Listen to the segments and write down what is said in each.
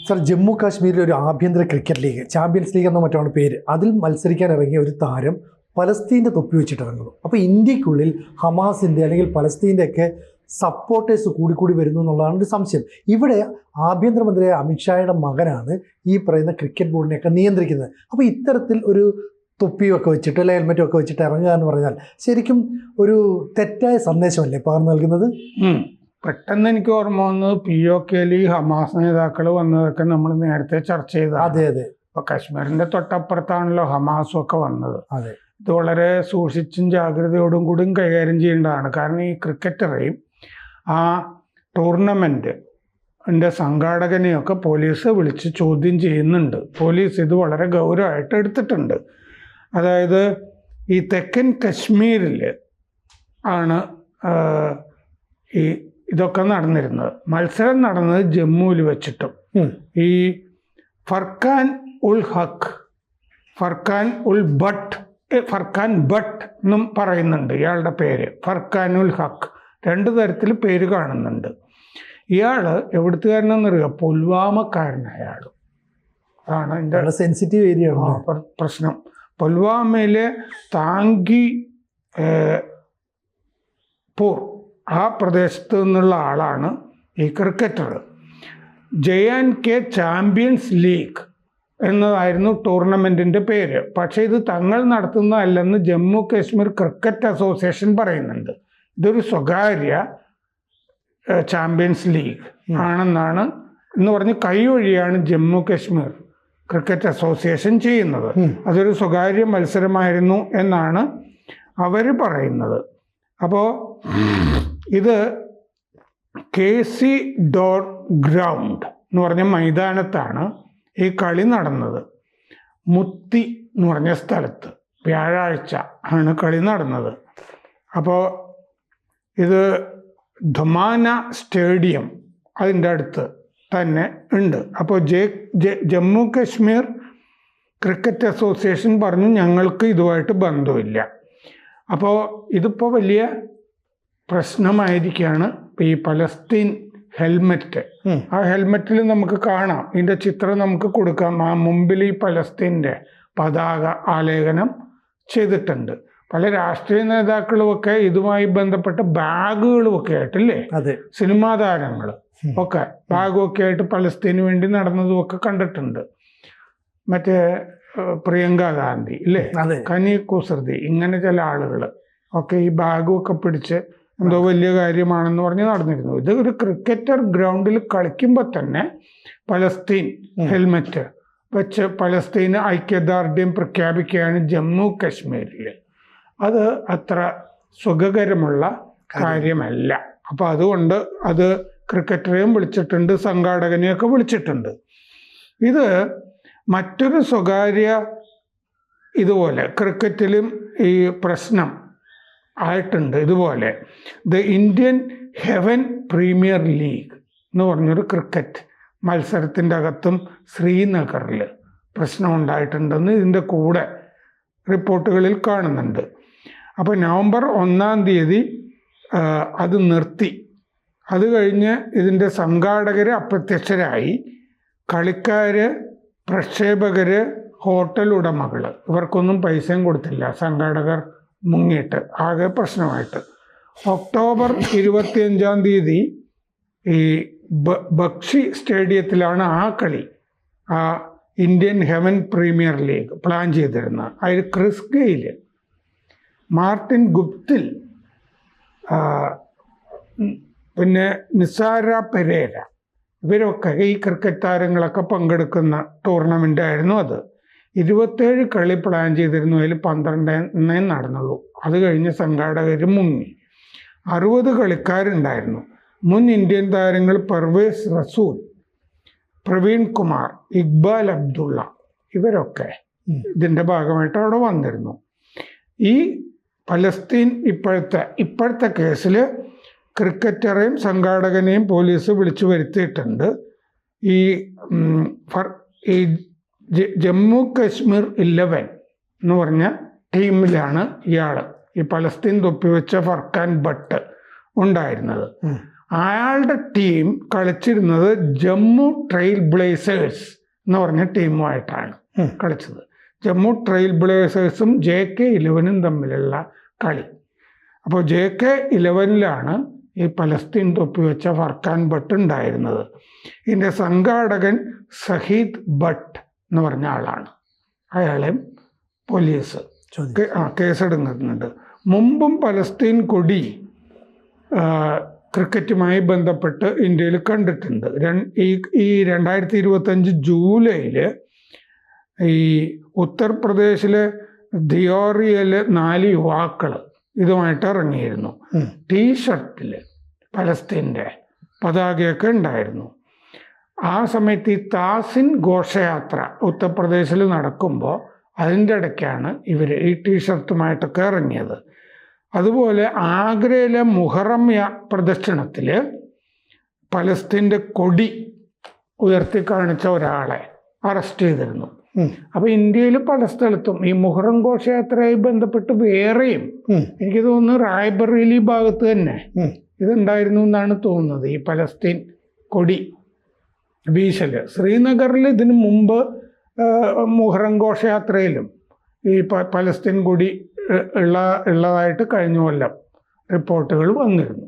Sir, Jammu കാശ്മീരിലെ ഒരു ആഭ്യന്തര ക്രിക്കറ്റ് ലീഗ്, ചാമ്പ്യൻസ് ലീഗ് എന്ന മറ്റാണ് പേര്, അതിൽ മത്സരിക്കാൻ ഇറങ്ങിയ ഒരു താരം പലസ്തീൻ്റെ തൊപ്പി വെച്ചിട്ട് ഇറങ്ങുന്നു. അപ്പോൾ ഇന്ത്യക്കുള്ളിൽ ഹമാസിൻ്റെ അല്ലെങ്കിൽ പലസ്തീൻ്റെ ഒക്കെ സപ്പോർട്ടേഴ്സ് കൂടിക്കൂടി വരുന്നു എന്നുള്ളതാണ് ഒരു സംശയം. ഇവിടെ ആഭ്യന്തരമന്ത്രിയായ അമിത്ഷായുടെ മകനാണ് ഈ പറയുന്ന ക്രിക്കറ്റ് ബോർഡിനെയൊക്കെ നിയന്ത്രിക്കുന്നത്. അപ്പോൾ ഇത്തരത്തിൽ ഒരു തൊപ്പിയൊക്കെ വെച്ചിട്ട് അല്ലെങ്കിൽ ഹെൽമെറ്റും ഒക്കെ വെച്ചിട്ട് ഇറങ്ങുക എന്ന് പറഞ്ഞാൽ ശരിക്കും ഒരു തെറ്റായ സന്ദേശമല്ലേ പകർന്നു നൽകുന്നത്? പെട്ടെന്ന് എനിക്ക് ഓർമ്മ വന്നത് POKയിൽ ഈ ഹമാസ് നേതാക്കൾ വന്നതൊക്കെ നമ്മൾ നേരത്തെ ചർച്ച ചെയ്ത. അതെ അതെ. ഇപ്പൊ കശ്മീരിന്റെ തൊട്ടപ്പുറത്താണല്ലോ ഹമാസും ഒക്കെ വന്നത്. അതെ. ഇത് വളരെ സൂക്ഷിച്ചും ജാഗ്രതയോടും കൂടിയും കൈകാര്യം ചെയ്യേണ്ടതാണ്. കാരണം ഈ ക്രിക്കറ്ററെയും ആ ടൂർണമെന്റിന്റെ സംഘാടകനെയൊക്കെ പോലീസ് വിളിച്ച് ചോദ്യം ചെയ്യുന്നുണ്ട്. പോലീസ് ഇത് വളരെ ഗൗരവമായിട്ട് എടുത്തിട്ടുണ്ട്. അതായത് ഈ തെക്കൻ കശ്മീരിൽ ആണ് ഈ ഇതൊക്കെ നടന്നിരുന്നത്. മത്സരം നടന്നത് ജമ്മുവിൽ വെച്ചിട്ടും. ഈ ഫർഖാൻ ഭട്ട് എന്നും പറയുന്നുണ്ട് ഇയാളുടെ പേര്. ഫർഖാനുൽ ഹക്ക്. 2 തരത്തിൽ പേര് കാണുന്നുണ്ട്. ഇയാള് എവിടുത്തുകാരനെന്നറിയോ? പുൽവാമക്കാരനായ ആള് ആണ്. ഇതിൻ്റെ സെൻസിറ്റീവ് ഏരിയ പ്രശ്നം. പുൽവാമയിലെ താങ്കി പൂർ ആ പ്രദേശത്ത് നിന്നുള്ള ആളാണ് ഈ ക്രിക്കറ്റർ. JNK ചാമ്പ്യൻസ് ലീഗ് എന്നതായിരുന്നു ടൂർണമെൻറ്റിൻ്റെ പേര്. പക്ഷേ ഇത് തങ്ങൾ നടത്തുന്നതല്ലെന്ന് ജമ്മു കാശ്മീർ ക്രിക്കറ്റ് അസോസിയേഷൻ പറയുന്നുണ്ട്. ഇതൊരു സ്വകാര്യ ചാമ്പ്യൻസ് ലീഗ് ആണെന്നാണ് എന്ന് പറഞ്ഞ് കൈവഴിയാണ് ജമ്മു കാശ്മീർ ക്രിക്കറ്റ് അസോസിയേഷൻ ചെയ്യുന്നത്. അതൊരു സ്വകാര്യ മത്സരമായിരുന്നു എന്നാണ് അവർ പറയുന്നത്. അപ്പോൾ ഇത് KC ഗ്രൗണ്ട് എന്ന് പറഞ്ഞ മൈതാനത്താണ് ഈ കളി നടന്നത്. മുത്തി എന്ന് പറഞ്ഞ സ്ഥലത്ത് വ്യാഴാഴ്ച ആണ് കളി നടന്നത്. അപ്പോൾ ഇത് ധമാന സ്റ്റേഡിയം അതിൻ്റെ അടുത്ത് തന്നെ ഉണ്ട്. അപ്പോൾ ജമ്മു കാശ്മീർ ക്രിക്കറ്റ് അസോസിയേഷൻ പറഞ്ഞു ഞങ്ങൾക്ക് ഇതുമായിട്ട് ബന്ധമില്ല. അപ്പോൾ ഇതിപ്പോൾ വലിയ പ്രശ്നമായിരിക്കുകയാണ്. ഈ പലസ്തീൻ ഹെൽമെറ്റ്, ആ ഹെൽമെറ്റിൽ നമുക്ക് കാണാം, ഇതിൻ്റെ ചിത്രം നമുക്ക് കൊടുക്കാം. ആ മുമ്പിൽ ഈ പലസ്തീൻ്റെ പതാക ആലേഖനം ചെയ്തിട്ടുണ്ട്. പല രാഷ്ട്രീയ നേതാക്കളുമൊക്കെ ഇതുമായി ബന്ധപ്പെട്ട ബാഗുകളുമൊക്കെ ആയിട്ടില്ലേ, സിനിമാ താരങ്ങൾ ഒക്കെ ബാഗുമൊക്കെ ആയിട്ട് പലസ്തീന് വേണ്ടി നടന്നതും ഒക്കെ കണ്ടിട്ടുണ്ട്. മറ്റേ പ്രിയങ്ക ഗാന്ധി ഇല്ലേ, കനി കുസൃതി, ഇങ്ങനെ ചില ആളുകൾ ഒക്കെ ഈ ബാഗുമൊക്കെ പിടിച്ച് എന്തോ വലിയ കാര്യമാണെന്ന് പറഞ്ഞ് നടന്നിരുന്നു. ഇത് ഒരു ക്രിക്കറ്റർ ഗ്രൗണ്ടിൽ കളിക്കുമ്പോൾ തന്നെ പലസ്തീൻ ഹെൽമെറ്റ് വെച്ച് പലസ്തീന് ഐക്യദാർഢ്യം പ്രഖ്യാപിക്കുകയാണ് ജമ്മു കാശ്മീരിൽ. അത് അത്ര സുഖകരമുള്ള കാര്യമല്ല. അപ്പം അതുകൊണ്ട് അത് ക്രിക്കറ്ററെയും വിളിച്ചിട്ടുണ്ട്, സംഘാടകനെയൊക്കെ വിളിച്ചിട്ടുണ്ട്. ഇത് മറ്റൊരു സ്വകാര്യ ഇതുപോലെ ക്രിക്കറ്റിലും ഈ പ്രശ്നം ആയിട്ടുണ്ട്. ഇതുപോലെ the Indian heaven premier league എന്ന് പറഞ്ഞൊരു ക്രിക്കറ്റ് മത്സരത്തിൻ്റെ അകത്തും ശ്രീനഗറിൽ പ്രശ്നം ഉണ്ടായിട്ടുണ്ടെന്ന് ഇതിൻ്റെ കൂടെ റിപ്പോർട്ടുകളിൽ കാണുന്നുണ്ട്. അപ്പോൾ നവംബർ 1-ാം തീയതി അത് നിർത്തി. അത് കഴിഞ്ഞ് ഇതിൻ്റെ സംഘാടകർ അപ്രത്യക്ഷരായി. കളിക്കാർ, പ്രക്ഷേപകർ, ഹോട്ടൽ ഉടമകൾ ഇവർക്കൊന്നും പൈസയും കൊടുത്തില്ല. സംഘാടകർ മുങ്ങിയിട്ട് ആകെ പ്രശ്നമായിട്ട്. ഒക്ടോബർ 25-ാം തീയതി ഈ ബക്ഷി സ്റ്റേഡിയത്തിലാണ് ആ കളി, ആ Indian heaven premier league plan ചെയ്തിരുന്നത്. അതിൽ ക്രിസ് ഗെയിൽ, മാർട്ടിൻ ഗുപ്തിൽ, പിന്നെ നിസാര പെരേര ഇവരൊക്കെ ഈ ക്രിക്കറ്റ് താരങ്ങളൊക്കെ പങ്കെടുക്കുന്ന ടൂർണമെൻ്റ് ആയിരുന്നു അത്. 27 കളി പ്ലാൻ ചെയ്തിരുന്നു. അതിൽ 12 നടന്നുള്ളൂ. അത് കഴിഞ്ഞ് സംഘാടകർ മുങ്ങി. 60 കളിക്കാരുണ്ടായിരുന്നു. മുൻ ഇന്ത്യൻ താരങ്ങൾ പർവേസ് റസൂൽ, പ്രവീൺ കുമാർ, ഇക്ബാൽ അബ്ദുള്ള ഇവരൊക്കെ ഇതിൻ്റെ ഭാഗമായിട്ട് അവിടെ വന്നിരുന്നു. ഈ പലസ്തീൻ ഇപ്പോഴത്തെ കേസിൽ ക്രിക്കറ്ററെയും സംഘാടകനെയും പോലീസ് വിളിച്ചു വരുത്തിയിട്ടുണ്ട്. ഈ ജമ്മു കാശ്മീർ 11 എന്ന് പറഞ്ഞ ടീമിലാണ് ഇയാൾ, ഈ പലസ്തീൻ തൊപ്പിവെച്ച ഫർഖാൻ ഭട്ട് ഉണ്ടായിരുന്നത്. അയാളുടെ ടീം കളിച്ചിരുന്നത് ജമ്മു ട്രെയിൽ ബ്ലേസേഴ്സ് എന്ന് പറഞ്ഞ ടീമുമായിട്ടാണ് കളിച്ചത്. ജമ്മു ട്രെയിൽ ബ്ലേസേഴ്സും JK11 തമ്മിലുള്ള കളി. അപ്പോൾ JK11 ഈ പലസ്തീൻ തൊപ്പി വെച്ച ഫർഖാൻ ഭട്ട് ഉണ്ടായിരുന്നത്. ഇതിൻ്റെ സംഘാടകൻ സഹീദ് ഭട്ട് എന്ന് പറഞ്ഞ ആളാണ്. അയാളെയും പോലീസ് കേസെടുക്കുന്നുണ്ട്. മുമ്പും പലസ്തീൻ കൊടി ക്രിക്കറ്റുമായി ബന്ധപ്പെട്ട് ഇന്ത്യയിൽ കണ്ടിട്ടുണ്ട്. ഈ 2025 ജൂലൈയിൽ ഈ ഉത്തർപ്രദേശിലെ ദിയോറിയയിൽ 4 യുവാക്കൾ ഇതുമായിട്ട് ഇറങ്ങിയിരുന്നു. ടീഷർട്ടിൽ പലസ്തീൻ്റെ പതാകയൊക്കെ ഉണ്ടായിരുന്നു. ആ സമയത്ത് ഈ താസിൻ ഘോഷയാത്ര ഉത്തർപ്രദേശിൽ നടക്കുമ്പോൾ അതിൻ്റെ ഇടയ്ക്കാണ് ഇവർ ഈ ടീഷർട്ടുമായിട്ടൊക്കെ ഇറങ്ങിയത്. അതുപോലെ ആഗ്രയിലെ മുഹറം പ്രദക്ഷിണത്തിൽ പലസ്തീൻ്റെ കൊടി ഉയർത്തി കാണിച്ച ഒരാളെ അറസ്റ്റ് ചെയ്തിരുന്നു. അപ്പൊ ഇന്ത്യയിൽ പല സ്ഥലത്തും ഈ മുഹറം ഘോഷയാത്രയായി ബന്ധപ്പെട്ട് വേറെയും എനിക്ക് തോന്നുന്നു റായ്ബറേലി ഭാഗത്ത് തന്നെ ഇതുണ്ടായിരുന്നു എന്നാണ് തോന്നുന്നത്. ഈ പലസ്തീൻ കൊടി വീശല് ശ്രീനഗറിൽ ഇതിനു മുമ്പ് മുഹറം ഘോഷയാത്രയിലും ഈ പലസ്തീൻ കൊടി ഉള്ളതായിട്ട് കഴിഞ്ഞ കൊല്ലം റിപ്പോർട്ടുകൾ വന്നിരുന്നു.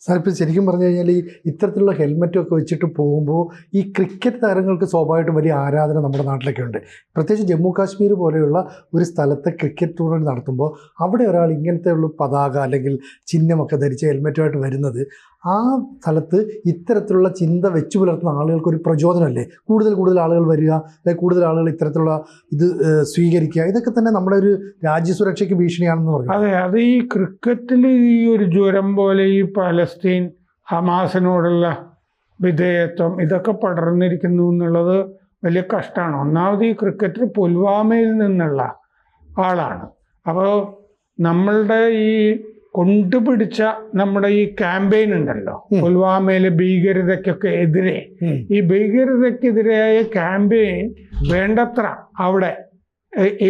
സാർ, ഇപ്പം ശരിക്കും പറഞ്ഞു കഴിഞ്ഞാൽ ഈ ഇത്തരത്തിലുള്ള ഹെൽമെറ്റൊക്കെ വെച്ചിട്ട് പോകുമ്പോൾ ഈ ക്രിക്കറ്റ് താരങ്ങൾക്ക് സ്വാഭാവികമായിട്ടും വലിയ ആരാധന നമ്മുടെ നാട്ടിലൊക്കെ ഉണ്ട്. പ്രത്യേകിച്ച് ജമ്മു കാശ്മീർ പോലെയുള്ള ഒരു സ്ഥലത്തെ ക്രിക്കറ്റ് ടൂർണമെൻറ്റ് നടത്തുമ്പോൾ അവിടെ ഒരാൾ ഇങ്ങനത്തെയുള്ള പതാക അല്ലെങ്കിൽ ചിഹ്നമൊക്കെ ധരിച്ച് ഹെൽമെറ്റുമായിട്ട് വരുന്നത് ആ സ്ഥലത്ത് ഇത്തരത്തിലുള്ള ചിന്ത വെച്ചു പുലർത്തുന്ന ആളുകൾക്ക് ഒരു പ്രചോദനമല്ലേ? കൂടുതൽ ആളുകൾ വരിക, അല്ലെങ്കിൽ കൂടുതൽ ആളുകൾ ഇത്തരത്തിലുള്ള ഇത് സ്വീകരിക്കുക, ഇതൊക്കെ തന്നെ നമ്മുടെ ഒരു രാജ്യസുരക്ഷയ്ക്ക് ഭീഷണിയാണെന്ന് പറയും. അതെ, അത് ഈ ക്രിക്കറ്റിൽ ഈ ഒരു ജ്വരം പോലെ ഈ പലസ്തീൻ ഹമാസിനോടുള്ള വിധേയത്വം ഇതൊക്കെ പടർന്നിരിക്കുന്നു എന്നുള്ളത് വലിയ കഷ്ടമാണ്. ഒന്നാമത് ഈ ക്രിക്കറ്റർ പുൽവാമയിൽ നിന്നുള്ള ആളാണ്. അപ്പോൾ നമ്മളുടെ ഈ കൊണ്ടുപിടിച്ച നമ്മുടെ ഈ ക്യാമ്പയിൻ ഉണ്ടല്ലോ, പുൽവാമയിലെ ഭീകരതയ്ക്കൊക്കെ എതിരെ, ഈ ഭീകരതയ്ക്കെതിരായ ക്യാമ്പയിൻ വേണ്ടത്ര അവിടെ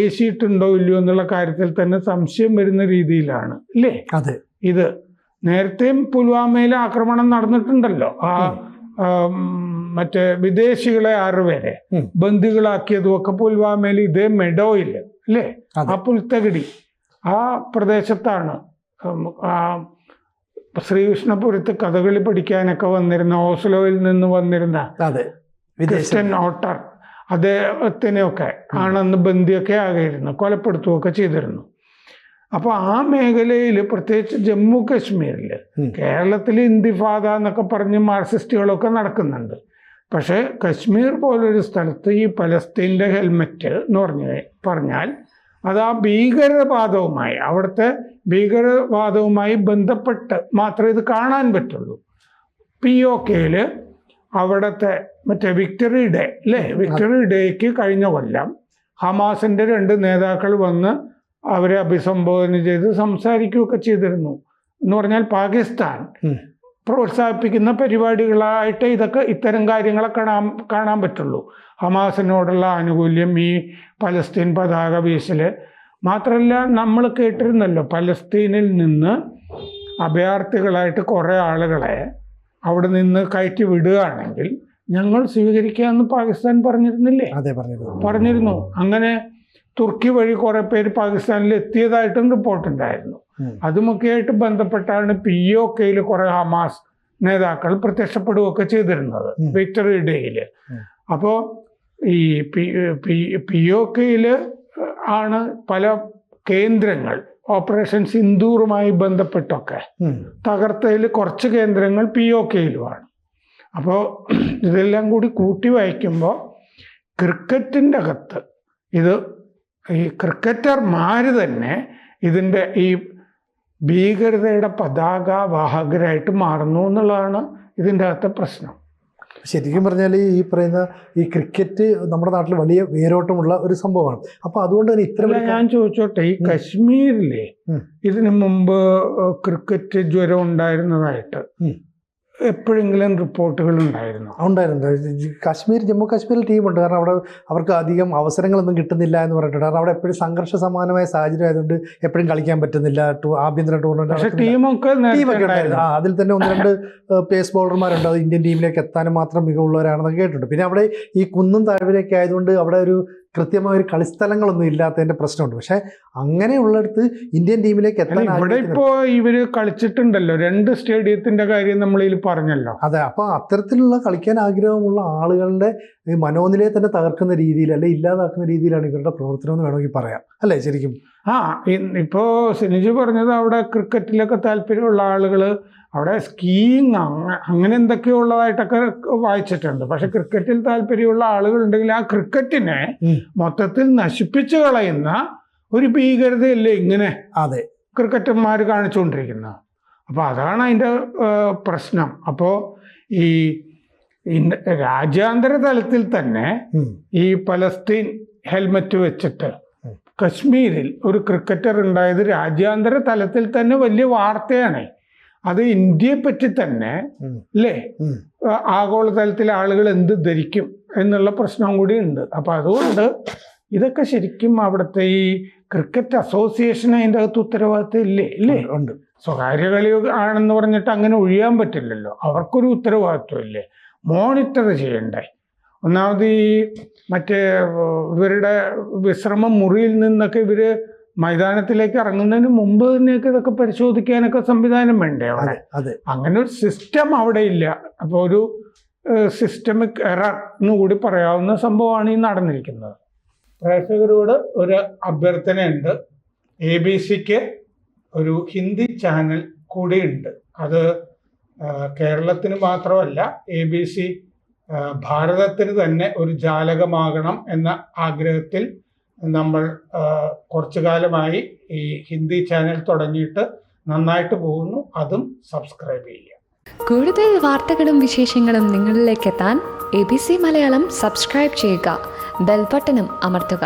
ഏശിയിട്ടുണ്ടോ ഇല്ലയോ എന്നുള്ള കാര്യത്തിൽ തന്നെ സംശയം വരുന്ന രീതിയിലാണ് അല്ലേ? അതെ, ഇത് നേരത്തെയും പുൽവാമയിൽ ആക്രമണം നടന്നിട്ടുണ്ടല്ലോ. മറ്റേ വിദേശികളെ 6 പേരെ ബന്ദികളാക്കിയതും ഒക്കെ പുൽവാമയിൽ ഇതേ മെഡോയിൽ അല്ലേ, ആ പുൽത്തകിടി ആ പ്രദേശത്താണ്. ശ്രീകൃഷ്ണപുരത്ത് കഥകളി പഠിക്കാനൊക്കെ വന്നിരുന്ന ഓസ്ലോയിൽ നിന്ന് വന്നിരുന്ന ക്രിസ്റ്റ്യൻ ഓട്ടർ അദ്ദേഹത്തിനെയൊക്കെ ആണെന്ന് ബന്ദിയൊക്കെ ആകിയിരുന്നു, കൊലപ്പെടുത്തുകയൊക്കെ ചെയ്തിരുന്നു. അപ്പോൾ ആ മേഖലയിൽ പ്രത്യേകിച്ച് ജമ്മു കാശ്മീരിൽ, കേരളത്തിൽ ഇന്തിഫാദ എന്നൊക്കെ പറഞ്ഞ് മാർക്സിസ്റ്റുകളൊക്കെ നടക്കുന്നുണ്ട്. പക്ഷേ കശ്മീർ പോലൊരു സ്ഥലത്ത് ഈ പലസ്തീൻ്റെ ഹെൽമെറ്റ് എന്ന് പറഞ്ഞാൽ അത് ആ ഭീകരവാദവുമായി, അവിടുത്തെ ഭീകരവാദവുമായി ബന്ധപ്പെട്ട് മാത്രമേ ഇത് കാണാൻ പറ്റുള്ളൂ. POKയിൽ അവിടുത്തെ മറ്റേ വിക്ടറി ഡേ അല്ലേ, വിക്ടറി ഡേക്ക് കഴിഞ്ഞ കൊല്ലം ഹമാസിൻ്റെ 2 നേതാക്കൾ വന്ന് അവരെ അഭിസംബോധന ചെയ്ത് സംസാരിക്കുകയൊക്കെ ചെയ്തിരുന്നു. എന്ന് പറഞ്ഞാൽ പാകിസ്ഥാൻ പ്രോത്സാഹിപ്പിക്കുന്ന പരിപാടികളായിട്ട് ഇത്തരം കാര്യങ്ങളെ കാണാൻ പറ്റുള്ളൂ. ഹമാസിനോടുള്ള ആനുകൂല്യം, ഈ പലസ്തീൻ പതാക വീശല് മാത്രമല്ല, നമ്മൾ കേട്ടിരുന്നല്ലോ പലസ്തീനിൽ നിന്ന് അഭയാർത്ഥികളായിട്ട് കുറേ ആളുകളെ അവിടെ നിന്ന് കയറ്റി വിടുകയാണെങ്കിൽ ഞങ്ങൾ സ്വീകരിക്കാമെന്ന് പാകിസ്ഥാൻ പറഞ്ഞിരുന്നില്ലേ? അതെ, പറഞ്ഞിരുന്നു. അങ്ങനെ തുർക്കി വഴി കുറേ പേര് പാകിസ്ഥാനിൽ എത്തിയതായിട്ടും റിപ്പോർട്ടുണ്ടായിരുന്നു. അതുമൊക്കെയായിട്ട് ബന്ധപ്പെട്ടാണ് POKയിൽ കുറേ ഹമാസ് നേതാക്കൾ പ്രത്യക്ഷപ്പെടുകയൊക്കെ ചെയ്തിരുന്നത് വിക്ടറി ഡേയിൽ. അപ്പോൾ ഈ POKയിൽ ആണ് പല കേന്ദ്രങ്ങൾ ഓപ്പറേഷൻ സിന്ദൂറുമായി ബന്ധപ്പെട്ടൊക്കെ തകർത്തതിൽ കുറച്ച് കേന്ദ്രങ്ങൾ POKയിലുമാണ്. അപ്പോൾ ഇതെല്ലാം കൂടി കൂട്ടി വായിക്കുമ്പോൾ ക്രിക്കറ്റിൻ്റെ അകത്ത് ഇത് ഈ ക്രിക്കറ്റർമാർ തന്നെ ഇതിൻ്റെ ഈ ഭീകരതയുടെ പതാക വാഹകരായിട്ട് മാറുന്നു എന്നുള്ളതാണ് ഇതിൻ്റെ അകത്തെ പ്രശ്നം. ശരിക്കും പറഞ്ഞാൽ ഈ പറയുന്ന ഈ ക്രിക്കറ്റ് നമ്മുടെ നാട്ടിൽ വലിയ വേരോട്ടമുള്ള ഒരു സംഭവമാണ്. അപ്പോൾ അതുകൊണ്ട് തന്നെ ഇത്ര ഞാൻ ചോദിച്ചോട്ടെ, ഈ കശ്മീരിലെ ഇതിനു മുമ്പ് ക്രിക്കറ്റ് ജ്വരം ഉണ്ടായിരുന്നതായിട്ട് എപ്പോഴെങ്കിലും റിപ്പോർട്ടുകൾ ഉണ്ടായിരുന്നു? കാശ്മീർ, ജമ്മു കാശ്മീരിൽ ടീമുണ്ട്. കാരണം അവിടെ അവർക്ക് അധികം അവസരങ്ങളൊന്നും കിട്ടുന്നില്ല എന്ന് പറഞ്ഞിട്ടുണ്ട്. കാരണം അവിടെ എപ്പോഴും സംഘർഷ സമാനമായ സാഹചര്യം ആയതുകൊണ്ട് എപ്പോഴും കളിക്കാൻ പറ്റുന്നില്ല. ആഭ്യന്തര ടൂർണമെന്റ് ടീമൊക്കെ ഉണ്ടായിരുന്നു. അതിൽ തന്നെ 1-2 പേസ് ബൗളർമാരുണ്ട്. അത് ഇന്ത്യൻ ടീമിലേക്ക് എത്താനും മാത്രം മികവുള്ളവരാണെന്നൊക്കെ കേട്ടിട്ടുണ്ട്. പിന്നെ അവിടെ ഈ കുന്നും താഴ്വരയൊക്കെ ആയതുകൊണ്ട് അവിടെ ഒരു കൃത്യമായ ഒരു കളിസ്ഥലങ്ങളൊന്നും ഇല്ലാത്തതിന്റെ പ്രശ്നമുണ്ട്. പക്ഷെ അങ്ങനെയുള്ളിടത്ത് ഇന്ത്യൻ ടീമിലേക്ക് എത്താൻ ഇവിടെ ഇപ്പോ ഇവര് കളിച്ചിട്ടുണ്ടല്ലോ 2 സ്റ്റേഡിയത്തിന്റെ കാര്യം നമ്മളിൽ പറഞ്ഞല്ലോ. അതെ, അപ്പൊ അത്തരത്തിലുള്ള കളിക്കാൻ ആഗ്രഹമുള്ള ആളുകളുടെ മനോനിലയെ തന്നെ തകർക്കുന്ന രീതിയിൽ, അല്ലെ ഇല്ലാതാക്കുന്ന രീതിയിലാണ് ഇവരുടെ പ്രവർത്തനം എന്ന് വേണമെങ്കിൽ പറയാം, അല്ലേ? ശരിക്കും ഇപ്പോ സിനിജു പറഞ്ഞത് അവിടെ ക്രിക്കറ്റിലൊക്കെ താല്പര്യമുള്ള ആളുകള് അവിടെ സ്കീയിങ് അങ്ങനെ എന്തൊക്കെയോ ഉള്ളതായിട്ടൊക്കെ വായിച്ചിട്ടുണ്ട്. പക്ഷെ ക്രിക്കറ്റിൽ താല്പര്യമുള്ള ആളുകളുണ്ടെങ്കിൽ ആ ക്രിക്കറ്റിനെ മൊത്തത്തിൽ നശിപ്പിച്ചു കളയുന്ന ഒരു ഭീകരതയല്ലേ ഇങ്ങനെ ക്രിക്കറ്റർമാർ കാണിച്ചുകൊണ്ടിരിക്കുന്നത്. അപ്പൊ അതാണ് അതിന്റെ പ്രശ്നം. അപ്പോ ഈ രാജ്യാന്തര തലത്തിൽ തന്നെ ഈ പലസ്തീൻ ഹെൽമറ്റ് വെച്ചിട്ട് കശ്മീരിൽ ഒരു ക്രിക്കറ്റർ ഉണ്ടായത് രാജ്യാന്തര തലത്തിൽ തന്നെ വലിയ വാർത്തയാണ്. അത് ഇന്ത്യയെ പറ്റി തന്നെ അല്ലേ, ആഗോളതലത്തിലെ ആളുകൾ എന്ത് ധരിക്കും എന്നുള്ള പ്രശ്നം കൂടി ഉണ്ട്. അപ്പൊ അതുകൊണ്ട് ഇതൊക്കെ ശരിക്കും അവിടുത്തെ ഈ ക്രിക്കറ്റ് അസോസിയേഷൻ അതിൻ്റെ അകത്ത് ഉത്തരവാദിത്തം ഇല്ലേ? ഉണ്ട്. സ്വകാര്യ കളി ആണെന്ന് പറഞ്ഞിട്ട് അങ്ങനെ ഒഴിയാൻ പറ്റില്ലല്ലോ. അവർക്കൊരു ഉത്തരവാദിത്വം ഇല്ലേ, മോണിറ്റർ ചെയ്യണ്ടേ? ഒന്നാമത് ഈ മറ്റേ ഇവരുടെ വിശ്രമ മുറിയിൽ നിന്നൊക്കെ ഇവര് മൈതാനത്തിലേക്ക് ഇറങ്ങുന്നതിന് മുമ്പ് തന്നെയൊക്കെ ഇതൊക്കെ പരിശോധിക്കാനൊക്കെ സംവിധാനം വേണ്ടേ അവിടെ? അങ്ങനെ ഒരു സിസ്റ്റം അവിടെ ഇല്ല. അപ്പോൾ ഒരു സിസ്റ്റമിക് എറർ എന്ന് കൂടി പറയാവുന്ന സംഭവമാണ് ഈ നടന്നിരിക്കുന്നത്. പ്രേക്ഷകരോട് ഒരു അഭ്യർത്ഥനയുണ്ട്. ABC-ക്ക് ഒരു ഹിന്ദി ചാനൽ കൂടിയുണ്ട്. അത് കേരളത്തിന് മാത്രമല്ല, ABC ഭാരതത്തിന് തന്നെ ഒരു ജാലകമാകണം എന്ന ആഗ്രഹത്തിൽ നമ്മൾ കുറച്ചു കാലമായി ഈ ഹിന്ദി ചാനൽ തുടങ്ങിയിട്ട് നന്നായിട്ട് പോകുന്നു. അതും സബ്സ്ക്രൈബ് ചെയ്യുക. കൂടുതൽ വാർത്തകളും വിശേഷങ്ങളും നിങ്ങളിലേക്ക് എത്താൻ ABC മലയാളം സബ്സ്ക്രൈബ് ചെയ്യുക, ബെൽ ബട്ടണും അമർത്തുക.